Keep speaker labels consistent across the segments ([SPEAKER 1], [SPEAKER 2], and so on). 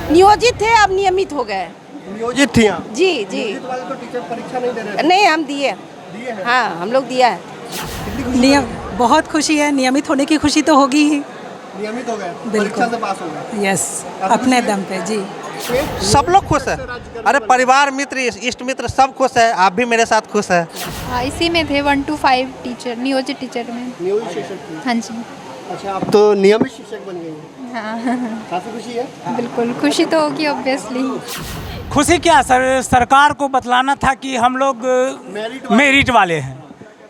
[SPEAKER 1] नियोजित थे, अब नियमित हो गए।
[SPEAKER 2] नियोजित थी आप?
[SPEAKER 1] जी जी।
[SPEAKER 2] नियोजित वाले तो टीचर परीक्षा नहीं दे रहे थे।
[SPEAKER 1] नहीं, हम दिए।
[SPEAKER 2] दिए हैं?
[SPEAKER 1] हाँ, हम लोग दिया है।
[SPEAKER 2] कितनी खुशी
[SPEAKER 3] नियम
[SPEAKER 2] है?
[SPEAKER 3] बहुत खुशी है, नियमित होने की खुशी तो होगी ही।
[SPEAKER 2] नियमित हो गए,
[SPEAKER 3] बिल्कुल।
[SPEAKER 2] परीक्षा से पास हो गए।
[SPEAKER 3] यस,
[SPEAKER 2] आप
[SPEAKER 3] अपने
[SPEAKER 2] खुश हैं?
[SPEAKER 3] दम पे जी।
[SPEAKER 4] सब लोग खुश है। अरे परिवार मित्र इष्ट मित्र सब खुश है। आप भी मेरे साथ खुश है।
[SPEAKER 5] हाँ, इसी में थे 1 to 5 टीचर, नियोजित टीचर में।
[SPEAKER 2] नियोजित शिक्षक थी।
[SPEAKER 5] हाँ जी।
[SPEAKER 2] अच्छा, आप तो नियमित शिक्षक बन गई हैं।
[SPEAKER 5] हाँ
[SPEAKER 2] काफी खुशी है।
[SPEAKER 5] बिल्कुल, खुशी तो होगी ऑब्वियसली।
[SPEAKER 6] खुशी क्या सरकार को बतलाना था कि हम लोग मेरिट वाले हैं,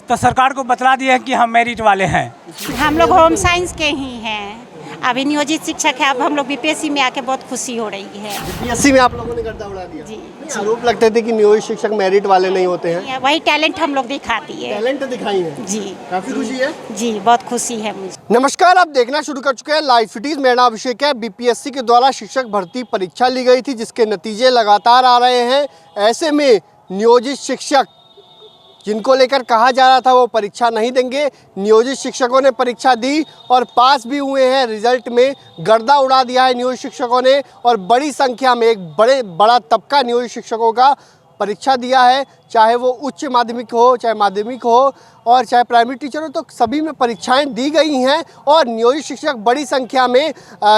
[SPEAKER 6] तो सरकार को बतला दिया है कि हम मेरिट वाले हैं।
[SPEAKER 7] हम लोग होम साइंस के ही हैं, अभी नियोजित शिक्षक है। अब हम लोग बीपीएससी में आके बहुत खुशी हो रही है।
[SPEAKER 2] बीपीएससी में आप लोगों ने गर्दा उड़ा दिया।
[SPEAKER 7] जी,
[SPEAKER 2] आरोप लगते थे कि नियोजित शिक्षक मेरिट वाले नहीं होते हैं।
[SPEAKER 7] वही टैलेंट हम लोग दिखाती है।
[SPEAKER 2] टैलेंट दिखाई है
[SPEAKER 7] जी,
[SPEAKER 2] काफी खुशी है।
[SPEAKER 7] जी बहुत खुशी है मुझे।
[SPEAKER 2] नमस्कार, आप देखना शुरू कर चुके हैं लाइव फिटीज। मेरा नाम अभिषेक है। बीपीएससी के द्वारा शिक्षक भर्ती परीक्षा ली गई थी, जिसके नतीजे लगातार आ रहे हैं। ऐसे में नियोजित शिक्षक जिनको लेकर कहा जा रहा था वो परीक्षा नहीं देंगे, नियोजित शिक्षकों ने परीक्षा दी और पास भी हुए हैं। रिजल्ट में गर्दा उड़ा दिया है नियोजित शिक्षकों ने, और बड़ी संख्या में एक बड़ा तबका नियोजित शिक्षकों का परीक्षा दिया है। चाहे वो उच्च माध्यमिक हो, चाहे माध्यमिक हो और चाहे प्राइमरी टीचर हो, तो सभी में परीक्षाएं दी गई हैं। और नियोजित शिक्षक बड़ी संख्या में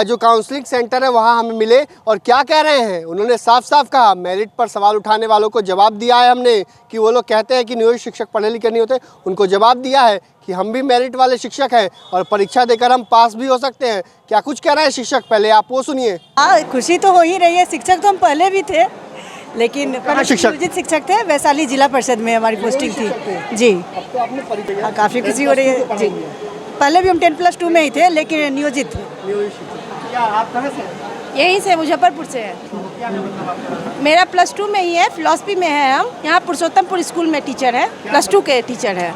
[SPEAKER 2] जो काउंसलिंग सेंटर है वहाँ हमें मिले और क्या कह रहे हैं, उन्होंने साफ साफ कहा। मेरिट पर सवाल उठाने वालों को जवाब दिया है हमने कि वो लोग कहते हैं कि नियोजित शिक्षक पढ़े लिखे नहीं होते। उनको जवाब दिया है कि हम भी मेरिट वाले शिक्षक हैं और परीक्षा देकर हम पास भी हो सकते हैं। क्या कुछ कह रहे हैं शिक्षक, पहले आप वो सुनिए।
[SPEAKER 1] हाँ, खुशी तो हो ही रही है। शिक्षक तो हम पहले भी थे, लेकिन पहले
[SPEAKER 2] शिक्षक?
[SPEAKER 1] नियोजित शिक्षक थे। वैशाली जिला परिषद में हमारी पोस्टिंग थी जी।
[SPEAKER 2] अब तो आपने परीक्षा
[SPEAKER 1] हाँ, काफ़ी खुशी हो रही है जी। पहले भी हम 10+2 में ही थे, लेकिन नियोजित थे।
[SPEAKER 2] नियोजित शिक्षक। क्या आप कहाँ से हैं?
[SPEAKER 1] यहीं से, मुजफ्फरपुर से है। मेरा +2 में ही है, फिलॉसफी में है। हम यहाँ पुरुषोत्तमपुर स्कूल में टीचर है, +2 के टीचर है।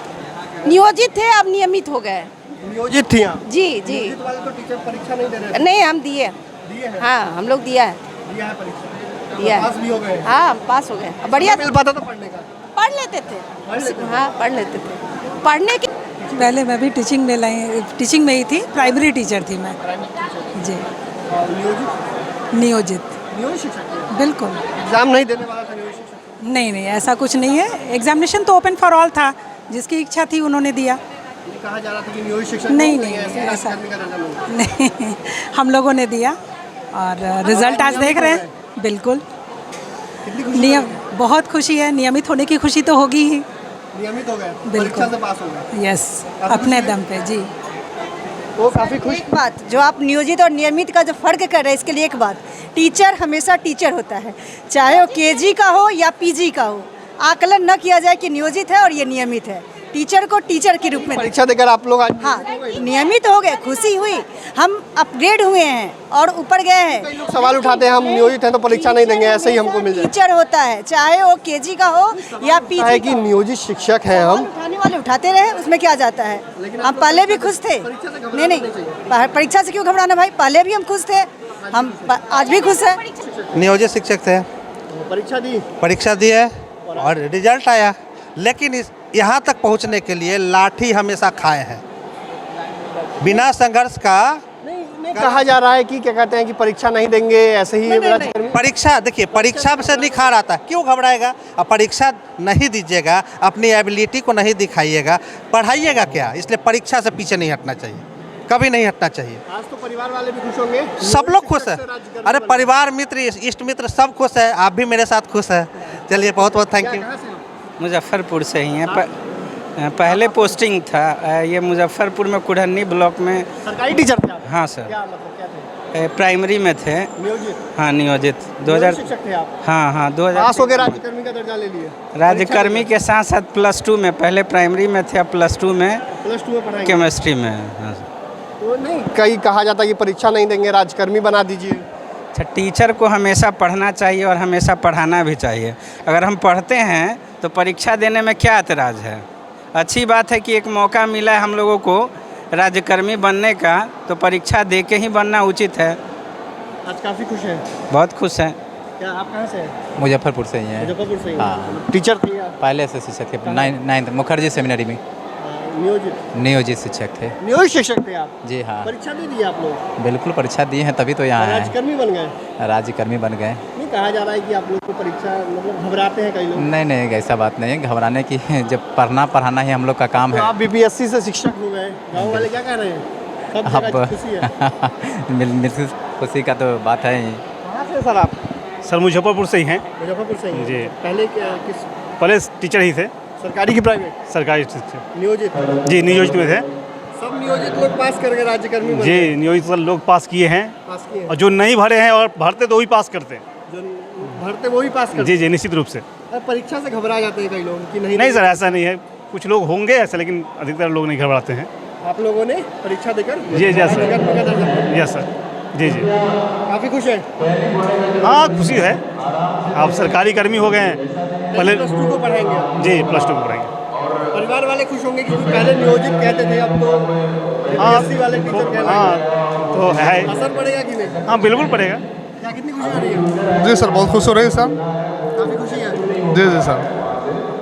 [SPEAKER 1] नियोजित थे, अब नियमित हो गए।
[SPEAKER 2] नियोजित थी आप?
[SPEAKER 1] जी जी।
[SPEAKER 2] नियोजित वाले तो टीचर परीक्षा नहीं दे रहे थे।
[SPEAKER 1] नहीं, हम दिए।
[SPEAKER 2] दिए हैं?
[SPEAKER 1] हाँ, हम लोग दिया है।
[SPEAKER 2] दिया है परीक्षा,
[SPEAKER 1] दिया है।
[SPEAKER 2] पास भी हो गए।
[SPEAKER 1] हाँ, पास हो गए। बढ़िया
[SPEAKER 2] मिल पाता था पढ़ने का?
[SPEAKER 1] पढ़ लेते थे। हाँ, पढ़ लेते थे। पढ़ने की
[SPEAKER 3] पहले मैं भी टीचिंग में ही थी, प्राइमरी टीचर थी मैं जी।
[SPEAKER 2] और नियोजित
[SPEAKER 3] नियोजित
[SPEAKER 2] शिक्षक थे?
[SPEAKER 3] बिल्कुल।
[SPEAKER 2] एग्जाम नहीं देने वाला था नियोजित शिक्षक?
[SPEAKER 3] नहीं, ऐसा कुछ नहीं है। एग्जामिनेशन तो ओपन फॉर ऑल था, जिसकी इच्छा थी उन्होंने दिया।
[SPEAKER 2] ये कहा जा रहा था कि नियोजित शिक्षक
[SPEAKER 3] नहीं,
[SPEAKER 2] ऐसे
[SPEAKER 3] ऐसा
[SPEAKER 2] करने का रिजल्ट
[SPEAKER 3] नहीं, हम लोगों ने दिया और रिजल्ट आज देख रहे हैं। बिल्कुल,
[SPEAKER 2] कितनी खुशी
[SPEAKER 3] नियम
[SPEAKER 2] है?
[SPEAKER 3] बहुत खुशी है, नियमित होने की खुशी तो होगी ही।
[SPEAKER 2] नियमित हो गए,
[SPEAKER 3] बिल्कुल।
[SPEAKER 2] परीक्षा से पास हो गए।
[SPEAKER 3] यस,
[SPEAKER 2] काफी
[SPEAKER 3] अपने
[SPEAKER 2] खुशी है?
[SPEAKER 3] दम पे जी।
[SPEAKER 2] वो काफी खुश।
[SPEAKER 1] एक बात जो आप नियोजित और नियमित का जो फर्क कर रहे हैं, इसके लिए एक बात, टीचर हमेशा टीचर होता है, चाहे वो केजी का हो या पीजी का हो। आकलन न किया जाए कि नियोजित है और ये नियमित है। टीचर को टीचर के रूप में
[SPEAKER 2] परीक्षा देकर आप लोग आज
[SPEAKER 1] हाँ, नियमित हो गए, खुशी हुई, हम अपग्रेड हुए हैं और ऊपर गए हैं।
[SPEAKER 2] कई लोग सवाल उठाते हैं हम नियोजित हैं तो परीक्षा नहीं देंगे, ऐसे ही हमको मिल जाए।
[SPEAKER 1] टीचर होता है, चाहे वो केजी का हो या
[SPEAKER 2] है
[SPEAKER 1] पीजी
[SPEAKER 2] कि
[SPEAKER 1] का हो।
[SPEAKER 2] नियोजित शिक्षक हैं हम।
[SPEAKER 1] उठाने वाले उठाते रहे, उसमें क्या जाता है। हम पहले भी खुश थे। नहीं, परीक्षा से क्यों घबराना भाई, पहले भी हम खुश थे, हम आज भी खुश हैं।
[SPEAKER 4] नियोजित शिक्षक थे, परीक्षा दी है और रिजल्ट आया, लेकिन यहाँ तक पहुँचने के लिए लाठी हमेशा खाए हैं। बिना संघर्ष का
[SPEAKER 2] नहीं कहा जा रहा है कि क्या कहते हैं कि परीक्षा नहीं देंगे, ऐसे ही राज्यकर्मी।
[SPEAKER 4] परीक्षा देखिए, परीक्षा से निखार आता है, क्यों घबराएगा। अब परीक्षा नहीं दीजिएगा, अपनी एबिलिटी को नहीं दिखाइएगा, पढ़ाइएगा क्या। इसलिए परीक्षा से पीछे नहीं हटना चाहिए, कभी नहीं हटना चाहिए।
[SPEAKER 2] आज तो परिवार वाले भी खुश होंगे,
[SPEAKER 4] सब लोग खुश है। अरे परिवार मित्र इष्ट मित्र सब खुश है। आप भी मेरे साथ खुश है। चलिए, बहुत बहुत थैंक यू।
[SPEAKER 8] मुजफ्फरपुर से ही हैं। पहले पोस्टिंग था ये मुजफ्फरपुर में, कुढ़न्नी ब्लॉक में।
[SPEAKER 2] सरकारी टीचर थे आप?
[SPEAKER 8] हाँ सर।
[SPEAKER 2] क्या मतलब क्या थे?
[SPEAKER 8] प्राइमरी में थे।
[SPEAKER 2] नियोजित?
[SPEAKER 8] हाँ, नियोजित।
[SPEAKER 2] नियोजित शिक्षक थे आप?
[SPEAKER 8] हाँ 2000
[SPEAKER 2] पास हो गए, राज्यकर्मी का दर्जा ले लिए?
[SPEAKER 8] राज्यकर्मी के साथ साथ +2 में, पहले प्राइमरी में थे, अब +2 में
[SPEAKER 2] +2 में पढ़ाई
[SPEAKER 8] केमिस्ट्री में। हाँ।
[SPEAKER 2] तो नहीं कई कहा जाता है कि परीक्षा नहीं देंगे, राज्यकर्मी बना दीजिए।
[SPEAKER 8] अच्छा, टीचर को हमेशा पढ़ना चाहिए और हमेशा पढ़ाना भी चाहिए। अगर हम पढ़ते हैं तो परीक्षा देने में क्या एतराज़ है। अच्छी बात है कि एक मौका मिला है हम लोगों को राज्यकर्मी बनने का, तो परीक्षा दे के ही बनना उचित है।
[SPEAKER 2] आज काफ़ी खुश हैं?
[SPEAKER 8] बहुत खुश हैं।
[SPEAKER 2] क्या आप कहाँ से हैं?
[SPEAKER 9] मुजफ्फरपुर से ही हैं।
[SPEAKER 2] मुजफ्फरपुर से ही?
[SPEAKER 9] हाँ।
[SPEAKER 2] टीचर थे आप?
[SPEAKER 9] पहले से शिक्षक थे, 9th मुखर्जी सेमिनरी में। नियोजित शिक्षक थे।
[SPEAKER 2] नियोजित शिक्षक थे आप?
[SPEAKER 9] जी हाँ,
[SPEAKER 2] परीक्षा नहीं दी आप लोग?
[SPEAKER 9] बिल्कुल परीक्षा दिए हैं तभी तो यहाँ आए
[SPEAKER 2] राज्यकर्मी बन गए?
[SPEAKER 9] हैं। राज्यकर्मी बन गए।
[SPEAKER 2] नहीं कहा जा रहा है कि आप लोग को परीक्षा मतलब घबराते हैं कई लोग।
[SPEAKER 9] नहीं नहीं, ऐसा बात नहीं है घबराने की। जब पढ़ाना ही हम लोग का काम
[SPEAKER 2] तो
[SPEAKER 9] है।
[SPEAKER 2] आप बीपीएससी से शिक्षक हो गए, गाँव वाले क्या कह रहे हैं? सब जगह खुशी है।
[SPEAKER 9] मिल खुशी का तो बात है ही।
[SPEAKER 2] कहाँ से सर आप?
[SPEAKER 10] सर मुजफ्फरपुर से ही हैं।
[SPEAKER 2] मुजफ्फरपुर से ही?
[SPEAKER 10] जी।
[SPEAKER 2] पहले किस
[SPEAKER 10] पहले टीचर ही थे।
[SPEAKER 2] सरकारी की प्राइवेट?
[SPEAKER 10] सरकारी टीचर।
[SPEAKER 2] नियोजित?
[SPEAKER 10] जी नियोजित में थे।
[SPEAKER 2] सब नियोजित लोग पास करके राज्यकर्मी बन
[SPEAKER 10] जी
[SPEAKER 2] गए?
[SPEAKER 10] नियोजित लोग पास किए हैं।
[SPEAKER 2] पास किए
[SPEAKER 10] और जो नहीं भरे हैं और भरते तो वही पास करते हैं।
[SPEAKER 2] जो भरते वही पास करते?
[SPEAKER 10] जी जी निश्चित रूप से।
[SPEAKER 2] और परीक्षा से घबरा जाते हैं कई लोग कि
[SPEAKER 10] नहीं सर, ऐसा नहीं है। कुछ लोग होंगे ऐसे, लेकिन अधिकतर लोग नहीं घबराते हैं।
[SPEAKER 2] आप लोगों ने परीक्षा देकर
[SPEAKER 10] जी सर।
[SPEAKER 2] राज्यकर्मी का दर्जा पाया?
[SPEAKER 10] Yes sir. जी जी
[SPEAKER 2] काफ़ी खुश है?
[SPEAKER 10] हाँ खुशी है। आप सरकारी कर्मी हो गए हैं। पहले
[SPEAKER 2] प्लस 2 को पढ़ाएंगे आप?
[SPEAKER 10] जी प्लस 2 को पढ़ाएंगे।
[SPEAKER 2] परिवार वाले खुश होंगे क्योंकि पहले नियोजित कहते थे, अब तो बीपीएससी वाले टीचर कह रहे हैं।
[SPEAKER 10] हाँ तो है।
[SPEAKER 2] असर पड़ेगा कि नहीं?
[SPEAKER 10] हाँ बिल्कुल पड़ेगा।
[SPEAKER 2] क्या कितनी खुशी हो रही है?
[SPEAKER 11] जी सर, बहुत खुश हो रही है सर।
[SPEAKER 2] काफ़ी खुशी है?
[SPEAKER 11] जी जी सर।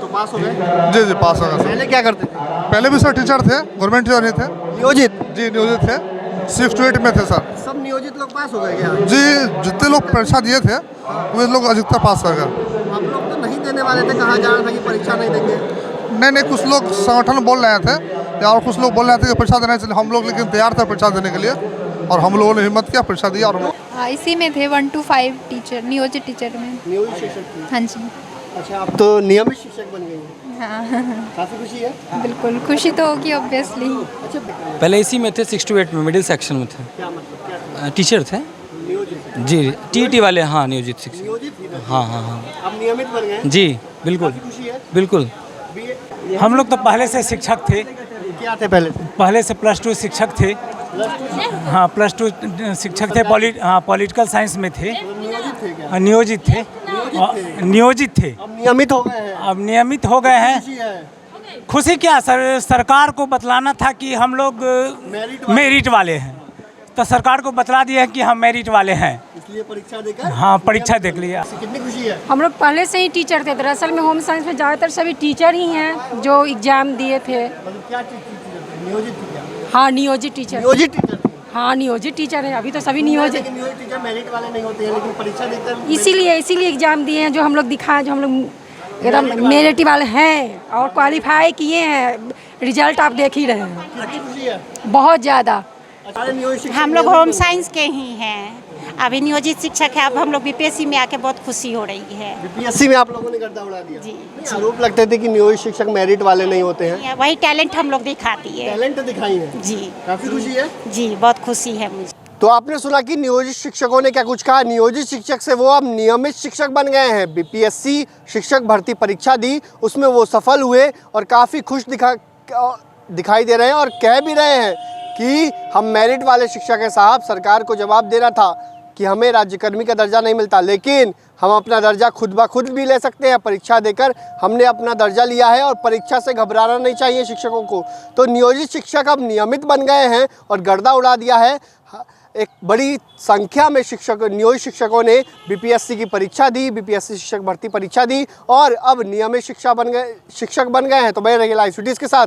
[SPEAKER 2] तो पास हो गए?
[SPEAKER 11] जी जी, पास होगा सर।
[SPEAKER 2] पहले क्या करते थे?
[SPEAKER 11] पहले भी सर टीचर थे, गवर्नमेंट टीचर नहीं थे।
[SPEAKER 2] नियोजित?
[SPEAKER 11] जी नियोजित थे, 6 to 8 में थे सर।
[SPEAKER 2] सब नियोजित लोग पास हो गए क्या?
[SPEAKER 11] जी, जितने लोग परीक्षा दिए थे वे लोग अधिकतर पास कर गए।
[SPEAKER 2] आप लोग तो नहीं देने वाले थे, कहा जा रहा था कि परीक्षा नहीं देंगे।
[SPEAKER 11] नहीं, कुछ लोग संगठन बोल रहे थे और कुछ लोग बोल रहे थे कि परीक्षा देने चले। हम लोग लेकिन तैयार थे परीक्षा देने के लिए और हम लोगों ने हिम्मत किया, परीक्षा दिया। और
[SPEAKER 5] हाँ, इसी में थे 1 to 5 टीचर, नियोजित टीचर में।
[SPEAKER 2] नियोजित शिक्षक थे?
[SPEAKER 5] हाँ जी।
[SPEAKER 2] अच्छा, आप तो नियमित शिक्षक बन गई हैं।
[SPEAKER 5] हाँ
[SPEAKER 2] काफ़ी खुशी है?
[SPEAKER 5] बिल्कुल खुशी तो होगी ऑब्वियसली।
[SPEAKER 2] अच्छा,
[SPEAKER 6] पहले इसी में थे 6 to 8 में, मिडिल सेक्शन में थे।
[SPEAKER 2] क्या मतलब क्या था?
[SPEAKER 6] टीचर थे
[SPEAKER 2] नियोजित?
[SPEAKER 6] जी, टीटी वाले। हाँ नियोजित शिक्षक।
[SPEAKER 2] नियोजित ही थे?
[SPEAKER 6] हाँ हाँ हाँ
[SPEAKER 2] अब नियमित बन गए?
[SPEAKER 6] जी बिल्कुल
[SPEAKER 2] काफ़ी खुशी है?
[SPEAKER 6] बिल्कुल। हम लोग तो पहले से शिक्षक थे।
[SPEAKER 2] क्या थे पहले से?
[SPEAKER 6] पहले से प्लस 2 शिक्षक थे। हाँ प्लस 2 शिक्षक थे। पॉलिटिकल साइंस में थे।
[SPEAKER 2] नियोजित थे क्या?
[SPEAKER 6] नियोजित थे। नियोजित थे।
[SPEAKER 2] अब नियमित हो गए हैं?
[SPEAKER 6] अब नियमित हो गए हैं।
[SPEAKER 2] खुशी है?
[SPEAKER 6] खुशी क्या सर, सरकार को बतलाना था कि हम लोग मेरिट वाले हैं, तो सरकार को बतला दिया है कि हम मेरिट वाले हैं,
[SPEAKER 2] इसलिए परीक्षा देकर?
[SPEAKER 6] हाँ परीक्षा देख लिया।
[SPEAKER 2] कितनी खुशी है?
[SPEAKER 12] हम लोग पहले से ही टीचर थे। दरअसल में होम साइंस में ज़्यादातर सभी टीचर ही हैं जो एग्ज़ाम दिए थे।
[SPEAKER 2] मतलब क्या चीज़ थी? नियोजित थी क्या?
[SPEAKER 12] हाँ नियोजित टीचर।
[SPEAKER 2] नियोजित टीचर थे?
[SPEAKER 12] हाँ नियोजित टीचर है, अभी तो सभी नियोजित।
[SPEAKER 2] लेकिन नियोजित टीचर मेरिट वाले नहीं होते हैं, लेकिन परीक्षा देकर
[SPEAKER 12] इसीलिए एग्ज़ाम दिए हैं, जो हम लोग दिखाएं, जो हम लोग एकदम मेरिट वाले हैं और क्वालिफाई किए हैं। रिजल्ट आप देख ही रहे हैं।
[SPEAKER 2] कितनी खुशी है?
[SPEAKER 12] बहुत ज़्यादा।
[SPEAKER 7] हम लोग होम साइंस के ही हैं। अभी नियोजित शिक्षक है। अब हम लोग बीपीएससी में आके बहुत खुशी हो रही है।
[SPEAKER 2] बीपीएससी में आप लोगों ने गर्दा उड़ा दिया?
[SPEAKER 7] जी।
[SPEAKER 2] आरोप लगते थे कि नियोजित शिक्षक मेरिट वाले नहीं होते हैं।
[SPEAKER 7] वही टैलेंट हम लोग दिखाती है।
[SPEAKER 2] टैलेंट दिखाई है?
[SPEAKER 7] जी।
[SPEAKER 2] काफ़ी खुशी है?
[SPEAKER 7] जी बहुत खुशी है मुझे।
[SPEAKER 2] तो आपने सुना कि नियोजित शिक्षकों ने क्या कुछ कहा। नियोजित शिक्षक से वो अब नियमित शिक्षक बन गए हैं। बीपीएससी शिक्षक भर्ती परीक्षा दी, उसमें वो सफल हुए और काफ़ी खुश दिखाई दे रहे हैं और कह भी रहे हैं कि हम मेरिट वाले शिक्षक हैं साहब। सरकार को जवाब देना था कि हमें राज्यकर्मी का दर्जा नहीं मिलता, लेकिन हम अपना दर्जा खुद ब खुद भी ले सकते हैं। परीक्षा देकर हमने अपना दर्जा लिया है और परीक्षा से घबराना नहीं चाहिए शिक्षकों को। तो नियोजित शिक्षक अब नियमित बन गए हैं और गर्दा उड़ा दिया है। एक बड़ी संख्या में नियोजित शिक्षकों ने बीपीएससी की परीक्षा दी, बीपीएससी शिक्षक भर्ती परीक्षा दी और अब नियमित शिक्षक बन गए हैं। तो बने रहिए लाइव सिटीज़ के साथ।